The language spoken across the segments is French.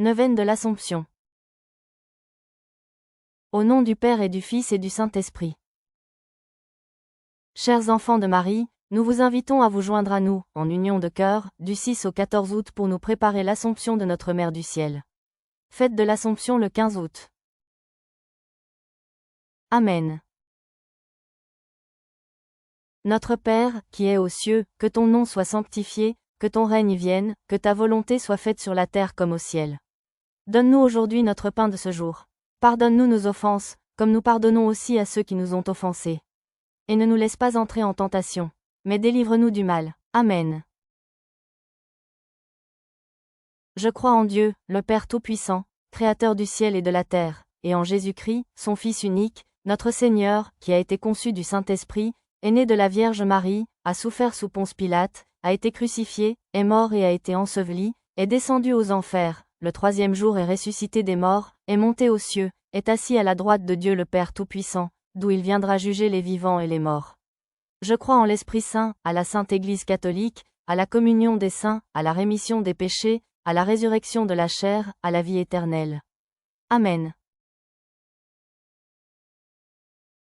Neuvaine de l'Assomption. Au nom du Père et du Fils et du Saint-Esprit. Chers enfants de Marie, nous vous invitons à vous joindre à nous, en union de cœur, du 6 au 14 août pour nous préparer l'Assomption de notre Mère du Ciel. Fête de l'Assomption le 15 août. Amen. Notre Père, qui es aux cieux, que ton nom soit sanctifié, que ton règne vienne, que ta volonté soit faite sur la terre comme au ciel. Donne-nous aujourd'hui notre pain de ce jour. Pardonne-nous nos offenses, comme nous pardonnons aussi à ceux qui nous ont offensés. Et ne nous laisse pas entrer en tentation, mais délivre-nous du mal. Amen. Je crois en Dieu, le Père Tout-Puissant, Créateur du ciel et de la terre, et en Jésus-Christ, son Fils unique, notre Seigneur, qui a été conçu du Saint-Esprit, est né de la Vierge Marie, a souffert sous Ponce Pilate, a été crucifié, est mort et a été enseveli, est descendu aux enfers, le troisième jour est ressuscité des morts, est monté aux cieux, est assis à la droite de Dieu le Père Tout-Puissant, d'où il viendra juger les vivants et les morts. Je crois en l'Esprit Saint, à la Sainte Église catholique, à la communion des saints, à la rémission des péchés, à la résurrection de la chair, à la vie éternelle. Amen.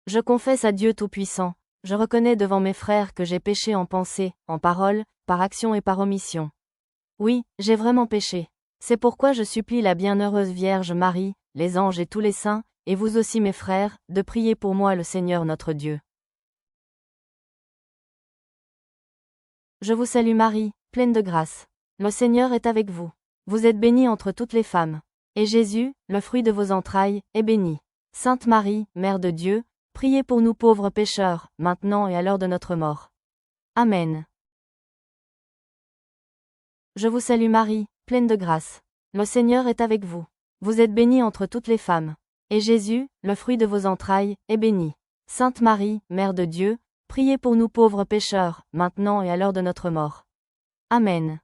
Je confesse à Dieu Tout-Puissant, je reconnais devant mes frères que j'ai péché en pensée, en parole, par action et par omission. Oui, j'ai vraiment péché. C'est pourquoi je supplie la bienheureuse Vierge Marie, les anges et tous les saints, et vous aussi mes frères, de prier pour moi le Seigneur notre Dieu. Je vous salue Marie, pleine de grâce. Le Seigneur est avec vous. Vous êtes bénie entre toutes les femmes. Et Jésus, le fruit de vos entrailles, est béni. Sainte Marie, Mère de Dieu, priez pour nous pauvres pécheurs, maintenant et à l'heure de notre mort. Amen. Je vous salue Marie, pleine de grâce. Le Seigneur est avec vous. Vous êtes bénie entre toutes les femmes. Et Jésus, le fruit de vos entrailles, est béni. Sainte Marie, Mère de Dieu, priez pour nous pauvres pécheurs, maintenant et à l'heure de notre mort. Amen.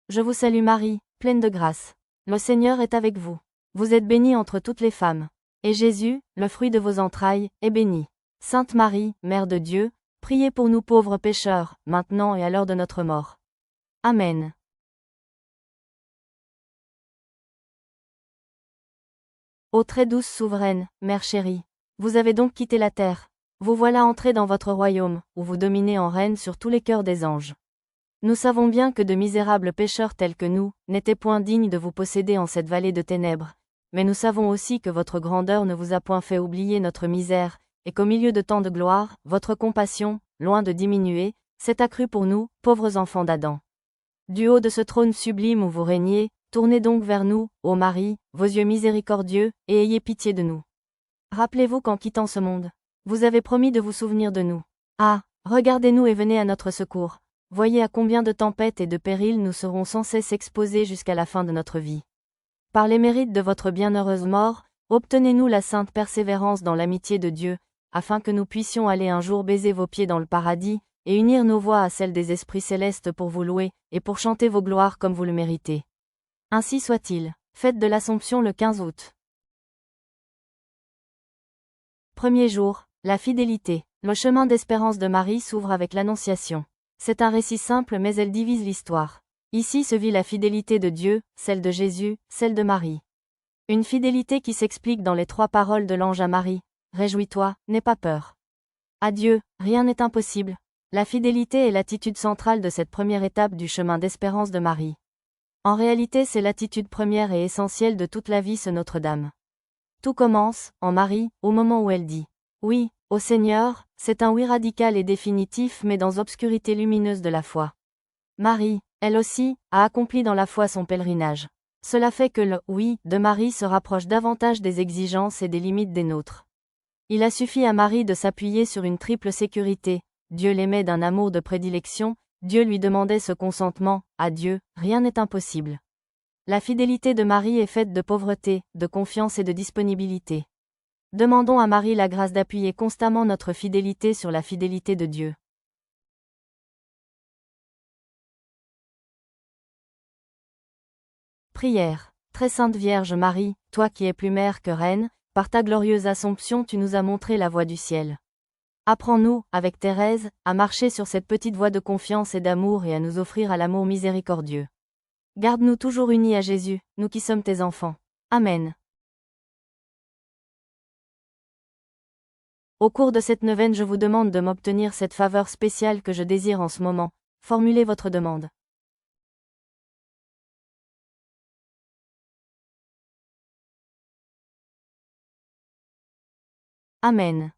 Je vous salue Marie, pleine de grâce. Le Seigneur est avec vous. Vous êtes bénie entre toutes les femmes. Et Jésus, le fruit de vos entrailles, est béni. Sainte Marie, Mère de Dieu, priez pour nous pauvres pécheurs, maintenant et à l'heure de notre mort. Amen. Ô très douce souveraine, Mère chérie, vous avez donc quitté la terre. Vous voilà entrée dans votre royaume, où vous dominez en reine sur tous les cœurs des anges. Nous savons bien que de misérables pécheurs tels que nous, n'étaient point dignes de vous posséder en cette vallée de ténèbres, mais nous savons aussi que votre grandeur ne vous a point fait oublier notre misère, et qu'au milieu de tant de gloire, votre compassion, loin de diminuer, s'est accrue pour nous, pauvres enfants d'Adam. Du haut de ce trône sublime où vous régnez, tournez donc vers nous, ô Marie, vos yeux miséricordieux, et ayez pitié de nous. Rappelez-vous qu'en quittant ce monde, vous avez promis de vous souvenir de nous. Ah, regardez-nous et venez à notre secours. Voyez à combien de tempêtes et de périls nous serons sans cesse exposés jusqu'à la fin de notre vie. Par les mérites de votre bienheureuse mort, obtenez-nous la sainte persévérance dans l'amitié de Dieu, afin que nous puissions aller un jour baiser vos pieds dans le paradis, et unir nos voix à celles des esprits célestes pour vous louer, et pour chanter vos gloires comme vous le méritez. Ainsi soit-il. Fête de l'Assomption le 15 août. Premier jour, la fidélité. Le chemin d'espérance de Marie s'ouvre avec l'Annonciation. C'est un récit simple mais elle divise l'histoire. Ici se vit la fidélité de Dieu, celle de Jésus, celle de Marie. Une fidélité qui s'explique dans les 3 paroles de l'ange à Marie. Réjouis-toi, n'aie pas peur. À Dieu, rien n'est impossible. La fidélité est l'attitude centrale de cette première étape du chemin d'espérance de Marie. En réalité, c'est l'attitude première et essentielle de toute la vie de Notre-Dame. Tout commence, en Marie, au moment où elle dit « Oui » au Seigneur, c'est un oui radical et définitif mais dans obscurité lumineuse de la foi. Marie, elle aussi, a accompli dans la foi son pèlerinage. Cela fait que le « oui » de Marie se rapproche davantage des exigences et des limites des nôtres. Il a suffi à Marie de s'appuyer sur une triple sécurité. Dieu l'aimait d'un amour de prédilection, Dieu lui demandait ce consentement, à Dieu, rien n'est impossible. La fidélité de Marie est faite de pauvreté, de confiance et de disponibilité. Demandons à Marie la grâce d'appuyer constamment notre fidélité sur la fidélité de Dieu. Prière. Très sainte Vierge Marie, toi qui es plus mère que reine, par ta glorieuse Assomption tu nous as montré la voie du ciel. Apprends-nous, avec Thérèse, à marcher sur cette petite voie de confiance et d'amour et à nous offrir à l'amour miséricordieux. Garde-nous toujours unis à Jésus, nous qui sommes tes enfants. Amen. Au cours de cette neuvaine, je vous demande de m'obtenir cette faveur spéciale que je désire en ce moment. Formulez votre demande. Amen.